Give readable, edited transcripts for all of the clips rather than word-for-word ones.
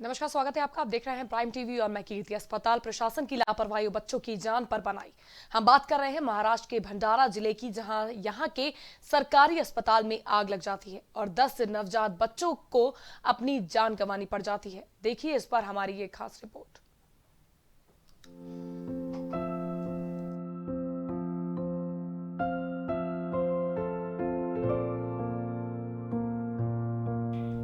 नमस्कार, स्वागत है आपका। आप देख रहे हैं प्राइम टीवी और मैं कीर्ति। अस्पताल प्रशासन की लापरवाही बच्चों की जान पर बनाई। हम बात कर रहे हैं महाराष्ट्र के भंडारा जिले की, जहां यहां के सरकारी अस्पताल में आग लग जाती है और 10 नवजात बच्चों को अपनी जान गंवानी पड़ जाती है। देखिए इस पर हमारी ये खास रिपोर्ट।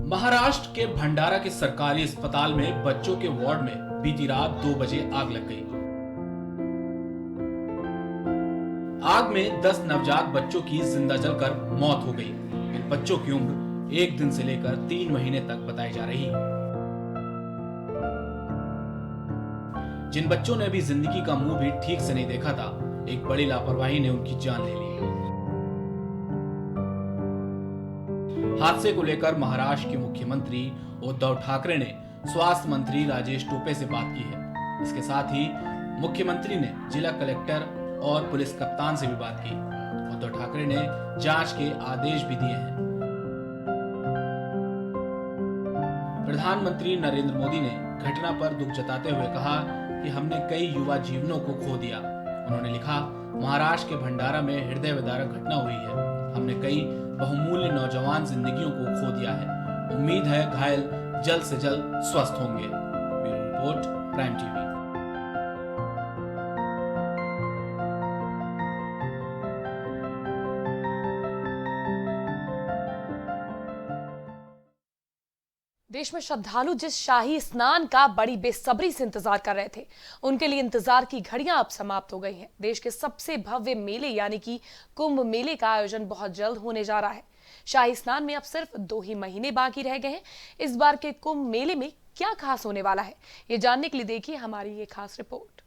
महाराष्ट्र के भंडारा के सरकारी अस्पताल में बच्चों के वार्ड में बीती रात 2 बजे आग लग गई। आग में 10 नवजात बच्चों की जिंदा जलकर मौत हो गई। इन बच्चों की उम्र 1 दिन से लेकर 3 महीने तक बताई जा रही है। जिन बच्चों ने अभी जिंदगी का मुंह भी ठीक से नहीं देखा था, एक बड़ी लापरवाही ने उनकी जान ले ली। हादसे को लेकर महाराष्ट्र के मुख्यमंत्री उद्धव ठाकरे ने स्वास्थ्य मंत्री राजेश टोपे से बात की है। इसके साथ ही मुख्यमंत्री ने जिला कलेक्टर और पुलिस कप्तान से भी बात की। उद्धव ठाकरे ने जांच के आदेश भी दिए हैं। प्रधानमंत्री नरेंद्र मोदी ने घटना पर दुख जताते हुए कहा कि हमने कई युवा जीवनों को खो दिया। उन्होंने लिखा, महाराष्ट्र के भंडारा में हृदय विदारक घटना हुई है। हमने कई बहुमूल्य नौजवान जिंदगियों को खो दिया है। उम्मीद है घायल जल्द से जल्द स्वस्थ होंगे। Bureau report, Prime TV. देश में श्रद्धालु जिस शाही स्नान का बड़ी बेसब्री से इंतजार कर रहे थे, उनके लिए इंतजार की घड़ियां अब समाप्त हो गई हैं। देश के सबसे भव्य मेले यानी कि कुंभ मेले का आयोजन बहुत जल्द होने जा रहा है। शाही स्नान में अब सिर्फ 2 ही महीने बाकी रह गए हैं। इस बार के कुंभ मेले में क्या खास होने वाला है, ये जानने के लिए देखिए हमारी ये खास रिपोर्ट।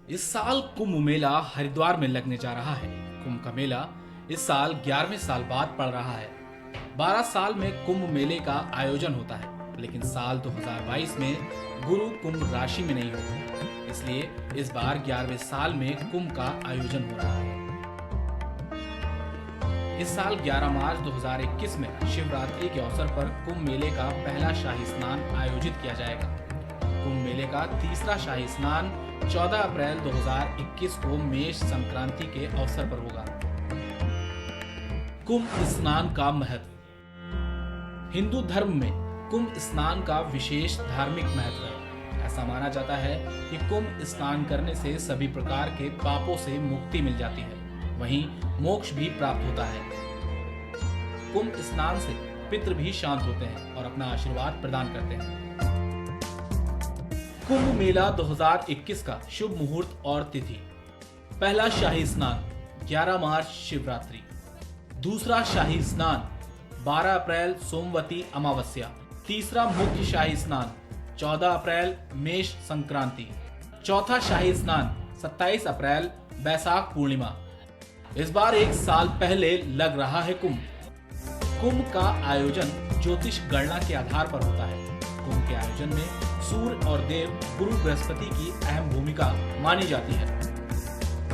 इस साल कुंभ मेला हरिद्वार में लगने जा रहा है। कुंभ का मेला इस साल 11वें साल बाद पड़ रहा है। 12 साल में कुंभ मेले का आयोजन होता है, लेकिन साल 2022 में गुरु कुंभ राशि में नहीं होगा। इसलिए इस बार 11वें साल में कुंभ का आयोजन हो रहा है। इस साल 11 मार्च 2021 में शिवरात्रि के अवसर पर कुंभ मेले का पहला शाही स्नान आयोजित किया जाएगा। कुंभ मेले का तीसरा शाही स्नान 14 अप्रैल 2021 को मेष संक्रांति के अवसर पर होगा। कुंभ स्नान का महत्व। हिंदू धर्म में कुंभ स्नान का विशेष धार्मिक महत्व है। ऐसा माना जाता है कि कुंभ स्नान करने से सभी प्रकार के पापों से मुक्ति मिल जाती है, वहीं मोक्ष भी प्राप्त होता है। कुंभ स्नान से पितृ भी शांत होते हैं और अपना आशीर्वाद प्रदान करते हैं। कुंभ मेला 2021 का शुभ मुहूर्त और तिथि। पहला शाही स्नान 11 मार्च शिवरात्रि। दूसरा शाही स्नान 12 अप्रैल सोमवती अमावस्या। तीसरा मुख्य शाही स्नान 14 अप्रैल मेष संक्रांति। चौथा शाही स्नान 27 अप्रैल बैसाख पूर्णिमा। इस बार 1 साल पहले लग रहा है कुंभ। कुंभ का आयोजन ज्योतिष गणना के आधार पर होता है। कुंभ के आयोजन में सूर्य और देव गुरु बृहस्पति की अहम भूमिका मानी जाती है।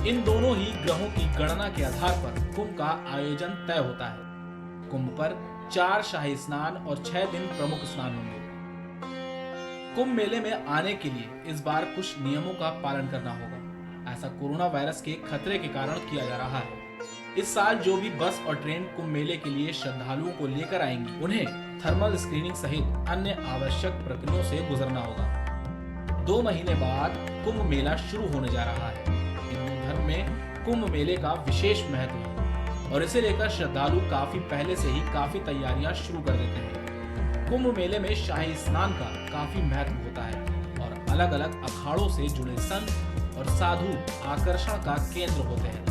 इन दोनों ही ग्रहों की गणना के आधार पर कुंभ का आयोजन तय होता है। कुंभ पर 4 शाही स्नान और 6 दिन प्रमुख स्नान होंगे। कुंभ मेले में आने के लिए इस बार कुछ नियमों का पालन करना होगा। ऐसा कोरोना वायरस के खतरे के कारण किया जा रहा है। इस साल जो भी बस और ट्रेन कुंभ मेले के लिए श्रद्धालुओं को लेकर आएंगी, उन्हें थर्मल स्क्रीनिंग सहित अन्य आवश्यक प्रक्रियाओं से गुजरना होगा। 2 महीने बाद कुंभ मेला शुरू होने जा रहा है। हिंदू धर्म में कुंभ मेले का विशेष महत्व है और इसे लेकर श्रद्धालु काफी पहले से ही काफी तैयारियां शुरू कर देते हैं। कुंभ मेले में शाही स्नान का काफी महत्व होता है और अलग अलग अखाड़ों से जुड़े संत और साधु आकर्षण का केंद्र होते हैं।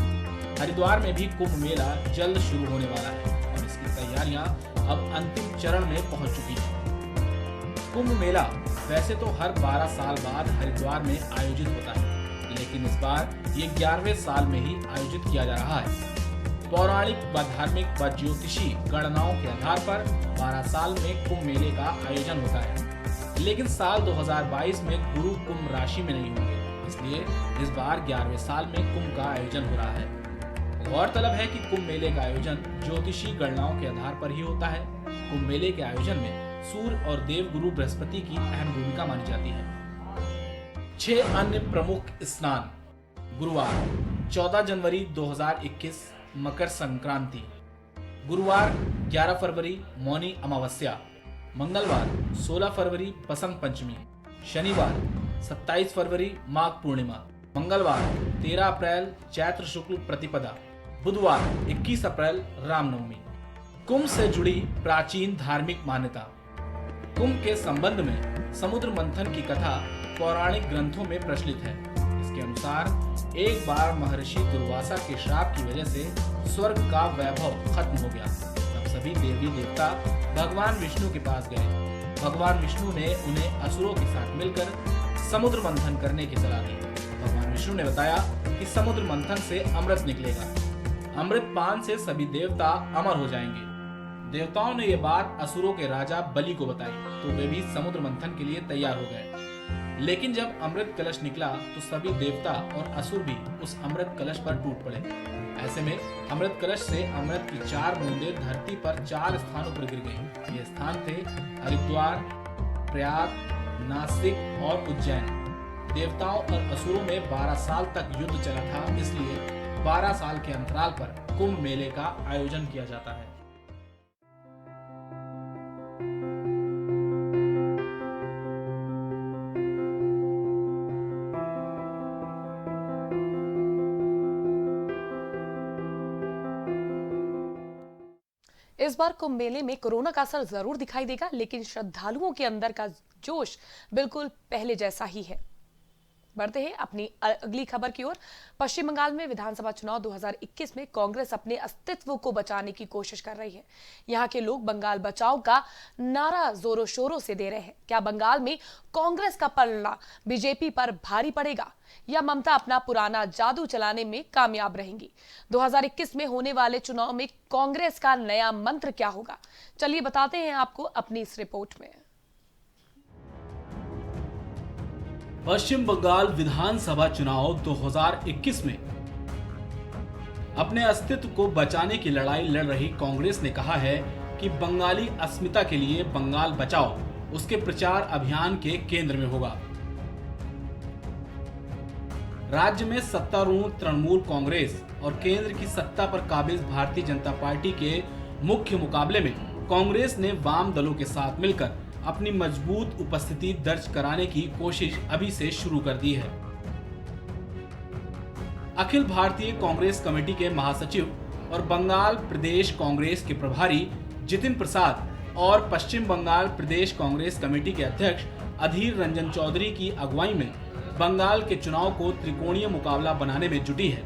हरिद्वार में भी कुंभ मेला जल्द शुरू होने वाला है और इसकी तैयारियां अब अंतिम चरण में पहुंच चुकी है। कुंभ मेला वैसे तो हर 12 साल बाद हरिद्वार में आयोजित होता है, लेकिन इस बार ये 11वें साल में ही आयोजित किया जा रहा है। पौराणिक व धार्मिक व ज्योतिषी गणनाओं के आधार पर 12 साल में कुंभ मेले का आयोजन होता है, लेकिन साल 2022 में गुरु कुंभ राशि में नहीं होंगे, इसलिए इस बार 11वें साल में कुंभ का आयोजन हो रहा है। गौरतलब है कि कुंभ मेले का आयोजन ज्योतिषी गणनाओं के आधार पर ही होता है। कुंभ मेले के आयोजन में सूर्य और देव गुरु बृहस्पति की अहम भूमिका मानी जाती है। 6 अन्य प्रमुख स्नान। गुरुवार 14 जनवरी 2021 मकर संक्रांति, गुरुवार 11 फरवरी मौनी अमावस्या, मंगलवार 16 फरवरी बसंत पंचमी, शनिवार 27 फरवरी माघ पूर्णिमा, मंगलवार 13 अप्रैल चैत्र शुक्ल प्रतिपदा, बुधवार 21 अप्रैल रामनवमी। कुंभ से जुड़ी प्राचीन धार्मिक मान्यता। कुंभ के संबंध में समुद्र मंथन की कथा पौराणिक ग्रंथों में प्रचलित है। इसके अनुसार एक बार महर्षि दुर्वासा के श्राप की वजह से स्वर्ग का वैभव खत्म हो गया। तब सभी देवी देवता भगवान विष्णु के पास गए। भगवान विष्णु ने उन्हें असुरों के साथ मिलकर समुद्र मंथन करने की सलाह दी। भगवान विष्णु ने बताया कि समुद्र मंथन से अमृत निकलेगा। अमृत पान से सभी देवता अमर हो जाएंगे। देवताओं ने यह बात असुरों के राजा बलि को बताई, तो वे भी समुद्र मंथन के लिए तैयार हो गए। लेकिन जब अमृत कलश निकला तो सभी देवता और असुर भी उस अमृत कलश पर टूट पड़े। ऐसे में अमृत कलश से अमृत की 4 बूंदें धरती पर 4 स्थानों पर गिर गईं। ये स्थान थे हरिद्वार, प्रयाग, नासिक और उज्जैन। देवताओं और असुरों में 12 साल तक युद्ध चला था, इसलिए 12 साल के अंतराल पर कुंभ मेले का आयोजन किया जाता है। इस बार कुंभ मेले में कोरोना का असर जरूर दिखाई देगा, लेकिन श्रद्धालुओं के अंदर का जोश बिल्कुल पहले जैसा ही है। बढ़ते हैं अपनी अगली खबर की ओर। पश्चिम बंगाल में विधानसभा चुनाव 2021 में कांग्रेस अपने अस्तित्व को बचाने की कोशिश कर रही है। यहां के लोग बंगाल बचाओ का नारा जोरों शोरों से दे रहे हैं। क्या बंगाल में कांग्रेस का पलड़ा बीजेपी पर भारी पड़ेगा या ममता अपना पुराना जादू चलाने में कामयाब रहेंगी? 2021 में होने वाले चुनाव में कांग्रेस का नया मंत्र क्या होगा? चलिए बताते हैं आपको अपनी इस रिपोर्ट में। पश्चिम बंगाल विधानसभा चुनाव 2021 में अपने अस्तित्व को बचाने की लड़ाई लड़ रही कांग्रेस ने कहा है कि बंगाली अस्मिता के लिए बंगाल बचाओ उसके प्रचार अभियान के केंद्र में होगा। राज्य में सत्तारूढ़ तृणमूल कांग्रेस और केंद्र की सत्ता पर काबिज भारतीय जनता पार्टी के मुख्य मुकाबले में कांग्रेस ने वाम दलों के साथ मिलकर अपनी मजबूत उपस्थिति दर्ज कराने की कोशिश अभी से शुरू कर दी है। अखिल भारतीय कांग्रेस कमेटी के महासचिव और बंगाल प्रदेश कांग्रेस के प्रभारी जितिन प्रसाद और पश्चिम बंगाल प्रदेश कांग्रेस कमेटी के अध्यक्ष अधीर रंजन चौधरी की अगुवाई में बंगाल के चुनाव को त्रिकोणीय मुकाबला बनाने में जुटी है।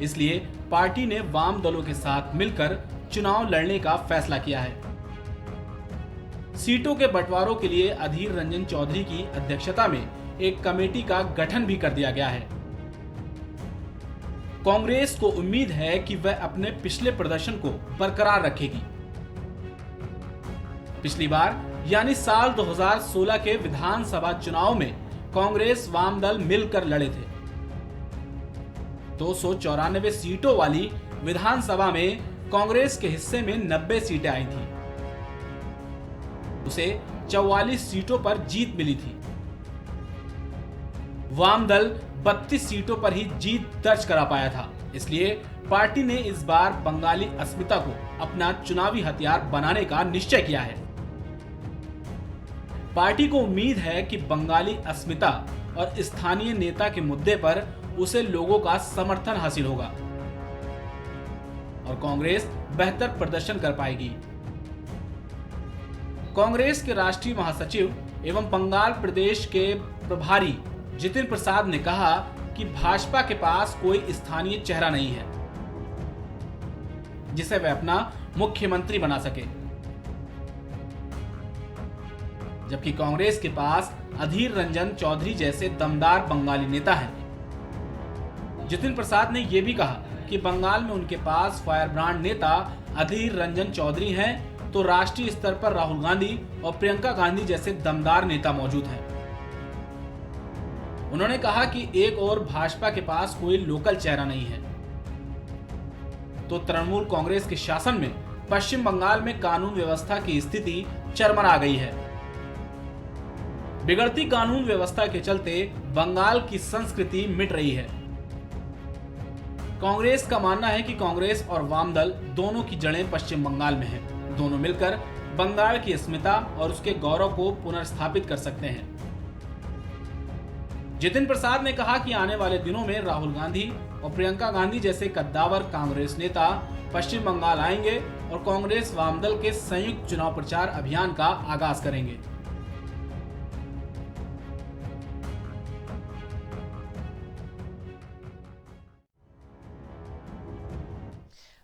इसलिए पार्टी ने वाम दलों के साथ मिलकर चुनाव लड़ने का फैसला किया है। सीटों के बंटवारों के लिए अधीर रंजन चौधरी की अध्यक्षता में एक कमेटी का गठन भी कर दिया गया है। कांग्रेस को उम्मीद है कि वह अपने पिछले प्रदर्शन को बरकरार रखेगी। पिछली बार यानी साल 2016 के विधानसभा चुनाव में कांग्रेस वाम दल मिलकर लड़े थे। 294 सीटों वाली विधानसभा में कांग्रेस के हिस्से में 90 सीटें आई थी। उसे 44 सीटों पर जीत मिली थी। वाम दल 32 सीटों पर ही जीत दर्ज करा पाया था। इसलिए पार्टी ने इस बार बंगाली अस्मिता को अपना चुनावी हथियार बनाने का निश्चय किया है। पार्टी को उम्मीद है कि बंगाली अस्मिता और स्थानीय नेता के मुद्दे पर उसे लोगों का समर्थन हासिल होगा और कांग्रेस बेहतर प्रदर्शन कर पाएगी। कांग्रेस के राष्ट्रीय महासचिव एवं बंगाल प्रदेश के प्रभारी जितिन प्रसाद ने कहा कि भाजपा के पास कोई स्थानीय चेहरा नहीं है जिसे वह अपना मुख्यमंत्री बना सके, जबकि कांग्रेस के पास अधीर रंजन चौधरी जैसे दमदार बंगाली नेता हैं। जितिन प्रसाद ने यह भी कहा कि बंगाल में उनके पास फायर ब्रांड नेता अधीर रंजन चौधरी हैं, तो राष्ट्रीय स्तर पर राहुल गांधी और प्रियंका गांधी जैसे दमदार नेता मौजूद हैं। उन्होंने कहा कि एक और भाजपा के पास कोई लोकल चेहरा नहीं है, तो तृणमूल कांग्रेस के शासन में पश्चिम बंगाल में कानून व्यवस्था की स्थिति चरमरा गई है। बिगड़ती कानून व्यवस्था के चलते बंगाल की संस्कृति मिट रही है। कांग्रेस का मानना है कि कांग्रेस और वाम दल दोनों की जड़ें पश्चिम बंगाल में हैं। दोनों मिलकर बंगाल की अस्मिता और उसके गौरव को पुनर्स्थापित कर सकते हैं। जितिन प्रसाद ने कहा कि आने वाले दिनों में राहुल गांधी और प्रियंका गांधी जैसे कद्दावर कांग्रेस नेता पश्चिम बंगाल आएंगे और कांग्रेस वामदल के संयुक्त चुनाव प्रचार अभियान का आगाज करेंगे।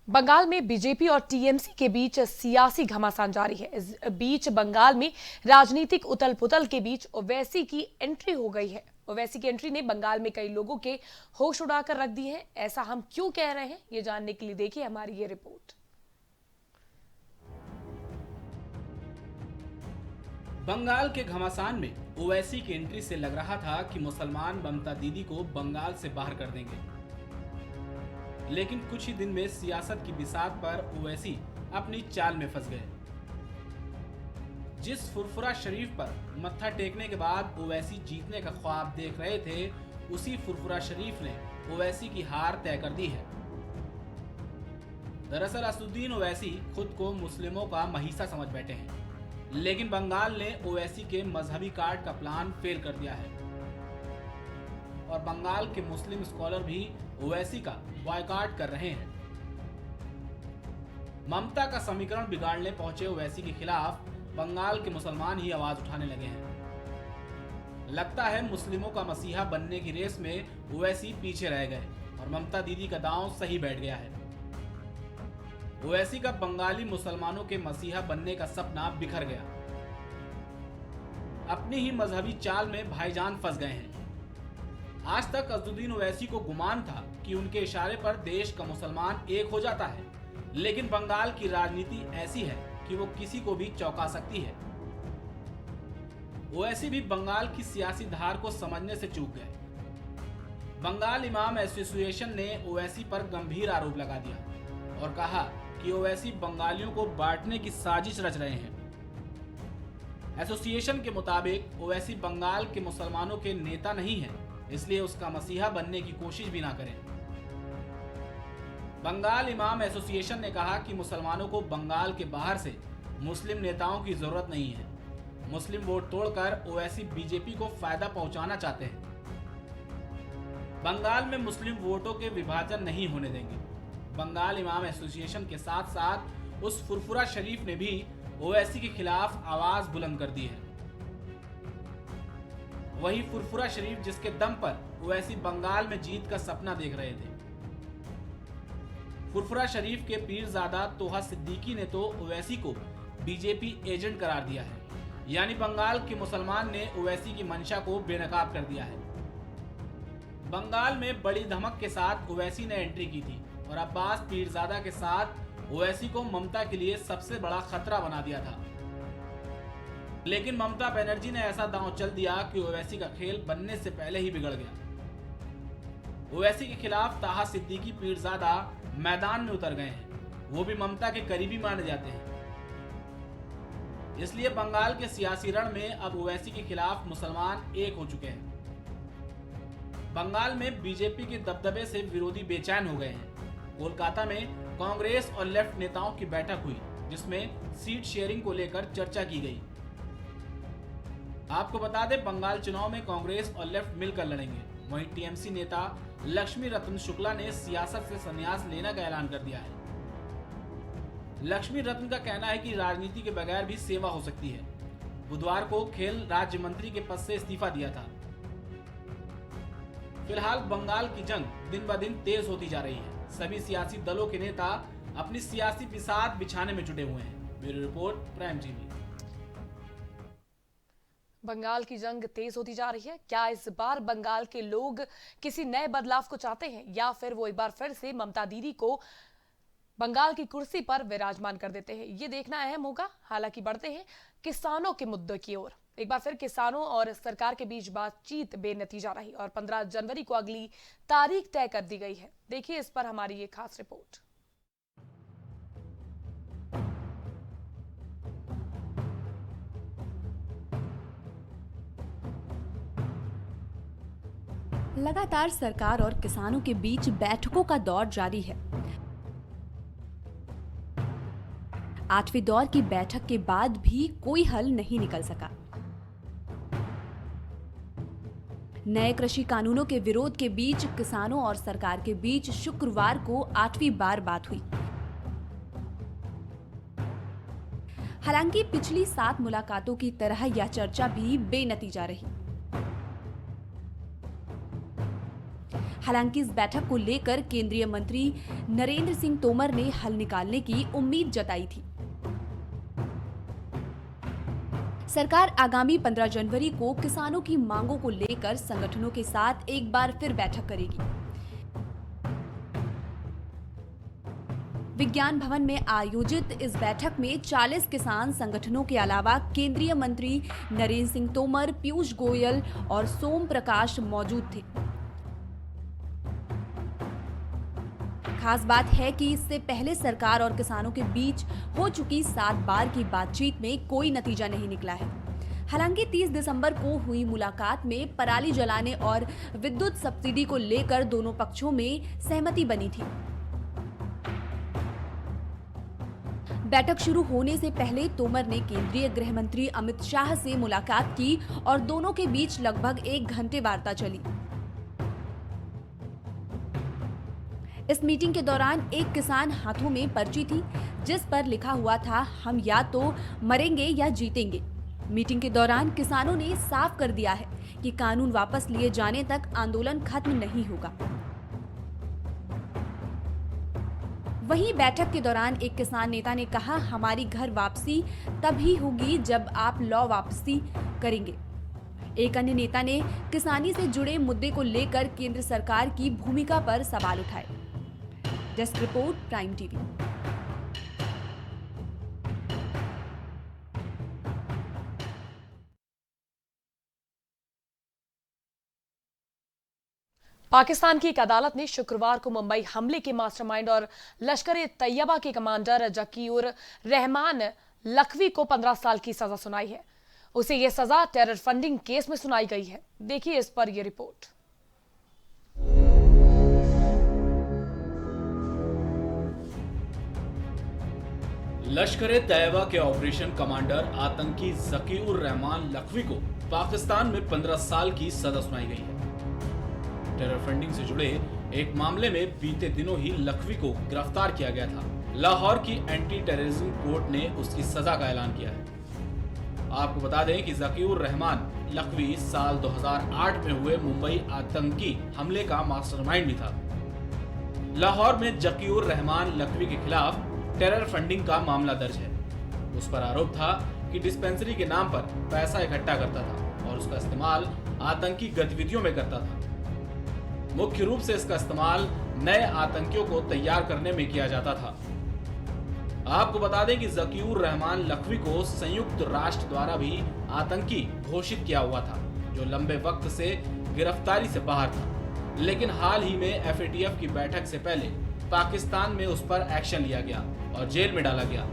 बंगाल में बीजेपी और टीएमसी के बीच सियासी घमासान जारी है। इस बीच बंगाल में राजनीतिक उथल-पुथल के बीच ओवैसी की एंट्री हो गई है। ओवैसी की एंट्री ने बंगाल में कई लोगों के होश उड़ाकर रख दिए हैं। ऐसा हम क्यों कह रहे हैं, ये जानने के लिए देखिए हमारी ये रिपोर्ट। बंगाल के घमासान में ओवैसी की एंट्री से लग रहा था कि मुसलमान ममता दीदी को बंगाल से बाहर कर देंगे, लेकिन कुछ ही दिन में सियासत की बिसात पर ओवैसी अपनी चाल में फंस गए। जिस फुरफुरा शरीफ पर मत्था टेकने के बाद ओवैसी जीतने का ख्वाब देख रहे थे, उसी फुरफुरा शरीफ ने ओवैसी की हार तय कर दी है। दरअसल असदुद्दीन ओवैसी खुद को मुस्लिमों का महिसा समझ बैठे हैं, लेकिन बंगाल ने ओवैसी के मजहबी कार्ड का प्लान फेल कर दिया है और बंगाल के मुस्लिम स्कॉलर भी ओवैसी का बॉयकॉट कर रहे हैं। ममता का समीकरण बिगाड़ने पहुंचे ओवैसी के खिलाफ बंगाल के मुसलमान ही आवाज उठाने लगे हैं। लगता है मुस्लिमों का मसीहा बनने की रेस में ओवैसी पीछे रह गए और ममता दीदी का दांव सही बैठ गया है। ओवैसी का बंगाली मुसलमानों के मसीहा बनने का सपना बिखर गया। अपनी ही मजहबी चाल में भाईजान फंस गए हैं। आज तक असदुद्दीन ओवैसी को गुमान था कि उनके इशारे पर देश का मुसलमान एक हो जाता है, लेकिन बंगाल की राजनीति ऐसी है कि वो किसी को भी चौंका सकती है। ओवैसी भी बंगाल की सियासी धार को समझने से चूक गए। बंगाल इमाम एसोसिएशन ने ओवैसी पर गंभीर आरोप लगा दिया और कहा कि ओवैसी बंगालियों को बांटने की साजिश रच रहे हैं। एसोसिएशन के मुताबिक ओवैसी बंगाल के मुसलमानों के नेता नहीं है, इसलिए उसका मसीहा बनने की कोशिश भी ना करें। बंगाल इमाम एसोसिएशन ने कहा कि मुसलमानों को बंगाल के बाहर से मुस्लिम नेताओं की जरूरत नहीं है। मुस्लिम वोट तोड़कर ओवैसी बीजेपी को फायदा पहुंचाना चाहते हैं। बंगाल में मुस्लिम वोटों के विभाजन नहीं होने देंगे। बंगाल इमाम एसोसिएशन के साथ साथ उस फुरफुरा शरीफ ने भी ओवैसी के खिलाफ आवाज बुलंद कर दी है। वही फुरफुरा शरीफ जिसके दम पर ओवैसी बंगाल में जीत का सपना देख रहे थे। फुरफुरा शरीफ के पीरजादा तोहा सिद्दीकी ने तो ओवैसी को बीजेपी एजेंट करार दिया है, यानी बंगाल के मुसलमान ने ओवैसी की मंशा को बेनकाब कर दिया है। बंगाल में बड़ी धमक के साथ ओवैसी ने एंट्री की थी और अब्बास पीरजादा के साथ ओवैसी को ममता के लिए सबसे बड़ा खतरा बना दिया था। लेकिन ममता बनर्जी ने ऐसा दांव चल दिया कि ओवैसी का खेल बनने से पहले ही बिगड़ गया। ओवैसी के खिलाफ ताहा सिद्दीकी पीरजादा मैदान में उतर गए हैं। वो भी ममता के करीबी माने जाते हैं। इसलिए बंगाल के सियासी रण में अब ओवैसी के खिलाफ मुसलमान एक हो चुके हैं। बंगाल में बीजेपी के दबदबे से विरोधी बेचैन हो गए हैं। कोलकाता में कांग्रेस और लेफ्ट नेताओं की बैठक हुई, जिसमें सीट शेयरिंग को लेकर चर्चा की गई। आपको बता दें, बंगाल चुनाव में कांग्रेस और लेफ्ट मिलकर लड़ेंगे। वहीं टीएमसी नेता लक्ष्मी रत्न शुक्ला ने सियासत से संन्यास लेने का ऐलान कर दिया है। लक्ष्मी रत्न का कहना है कि राजनीति के बगैर भी सेवा हो सकती है। बुधवार को खेल राज्य मंत्री के पद से इस्तीफा दिया था। फिलहाल बंगाल की जंग दिन ब दिन तेज होती जा रही है। सभी सियासी दलों के नेता अपनी सियासी बिसात बिछाने में जुटे हुए हैं। Bureau report, Prime TV. Bengal की जंग तेज होती जा रही है। क्या इस बार बंगाल के लोग किसी नए बदलाव को चाहते हैं या फिर वो एक बार फिर से ममता दीदी को बंगाल की कुर्सी पर विराजमान कर देते हैं? ये देखना अहम होगा। हालांकि बढ़ते हैं किसानों के मुद्दे की ओर। एक बार फिर किसानों और सरकार के बीच बातचीत बेनतीजा रही और 15 जनवरी को अगली तारीख तय कर दी गई है। देखिए इस पर हमारी ये खास रिपोर्ट। लगातार सरकार और किसानों के बीच बैठकों का दौर जारी है। 8वें दौर की बैठक के बाद भी कोई हल नहीं निकल सका। नए कृषि कानूनों के विरोध के बीच किसानों और सरकार के बीच शुक्रवार को 8वीं बार बात हुई। हालांकि पिछली 7 मुलाकातों की तरह यह चर्चा भी बेनतीजा रही। हालांकि इस बैठक को लेकर केंद्रीय मंत्री नरेंद्र सिंह तोमर ने हल निकालने की उम्मीद जताई थी। सरकार आगामी 15 जनवरी को किसानों की मांगों को लेकर संगठनों के साथ एक बार फिर बैठक करेगी। विज्ञान भवन में आयोजित इस बैठक में 40 किसान संगठनों के अलावा केंद्रीय मंत्री नरेंद्र सिंह तोमर, पीयूष गोयल और सोम प्रकाश मौजूद थे। खास बात है कि इससे पहले सरकार और किसानों के बीच हो चुकी 7 बार की बातचीत में कोई नतीजा नहीं निकला है। हालांकि 30 दिसंबर को हुई मुलाकात में पराली जलाने और विद्युत सब्सिडी को लेकर दोनों पक्षों में सहमति बनी थी। बैठक शुरू होने से पहले तोमर ने केंद्रीय गृह मंत्री अमित शाह से मुलाकात की और दोनों के बीच लगभग 1 घंटे वार्ता चली। इस मीटिंग के दौरान एक किसान हाथों में पर्ची थी जिस पर लिखा हुआ था, हम या तो मरेंगे या जीतेंगे। मीटिंग के दौरान किसानों ने साफ कर दिया है कि कानून वापस लिए जाने तक आंदोलन खत्म नहीं होगा। वहीं बैठक के दौरान एक किसान नेता ने कहा, हमारी घर वापसी तभी होगी जब आप लॉ वापसी करेंगे। एक अन्य नेता ने किसानी से जुड़े मुद्दे को लेकर केंद्र सरकार की भूमिका पर सवाल उठाए। Desk report, Prime TV. Pakistan की एक अदालत ने शुक्रवार को मुंबई हमले के मास्टरमाइंड और लश्कर-ए-तैयबा के कमांडर जकीउर रहमान लखवी को 15 साल की सजा सुनाई है। उसे यह सजा टेरर फंडिंग केस में सुनाई गई है। देखिए इस पर यह रिपोर्ट। लश्कर-ए-तैयबा के ऑपरेशन कमांडर आतंकी जकीउर रहमान लखवी को पाकिस्तान में 15 साल की सजा सुनाई गई है। टेरर फंडिंग से जुड़े एक मामले में बीते दिनों ही लखवी को गिरफ्तार किया गया था। लाहौर की एंटी टेररिज्म कोर्ट ने उसकी सजा का ऐलान किया है। आपको बता दें कि जकीउर रहमान लखवी साल 2008 में हुए मुंबई आतंकी हमले का मास्टरमाइंड भी था। लाहौर में जकीउर रहमान लखवी के खिलाफ टेरर फंडिंग का मामला दर्ज है। उस पर आरोप था कि डिस्पेंसरी के नाम पर पैसा इकट्ठा करता था और उसका इस्तेमाल आतंकी गतिविधियों में करता था। मुख्य रूप से इसका इस्तेमाल नए आतंकियों को तैयार करने में किया जाता था। आपको बता दें कि जकीउर रहमान लखवी को संयुक्त राष्ट्र द्वारा भी आतंकी घोषित किया हुआ था, जो लंबे वक्त से गिरफ्तारी से बाहर था। लेकिन हाल ही में FATF की बैठक से पहले पाकिस्तान में उस पर एक्शन लिया गया और जेल में डाला गया।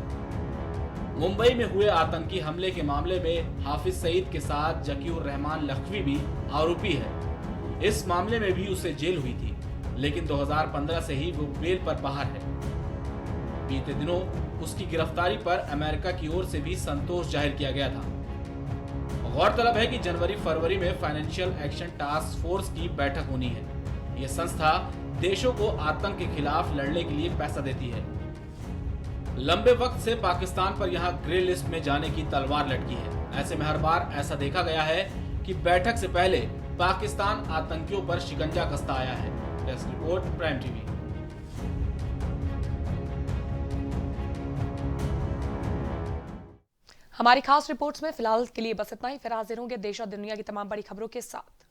मुंबई में हुए आतंकी हमले के मामले में हाफिज सईद के साथ जकीउर रहमान लखवी भी आरोपी है। इस मामले में भी उसे जेल हुई थी, लेकिन 2015 से ही वो बेल पर बाहर है। बीते दिनों उसकी गिरफ्तारी पर अमेरिका की ओर से भी संतोष जाहिर किया गया था। गौरतलब है कि जनवरी-फरवरी में फाइनेंशियल एक्शन टास्क फोर्स की बैठक होनी है। यह संस्था देशों को आतंक के खिलाफ लड़ने के लिए पैसा देती है। लंबे वक्त से पाकिस्तान पर यहां ग्रे लिस्ट में जाने की तलवार लटकी है। ऐसे में हर बार ऐसा देखा गया है कि बैठक से पहले पाकिस्तान आतंकियों पर शिकंजा कसता आया है। Desk report, Prime TV. हमारी खास रिपोर्ट्स में फिलहाल के लिए बस इतना ही। फिर हाजिर होंगे देश और दुनिया की तमाम बड़ी खबरों के साथ।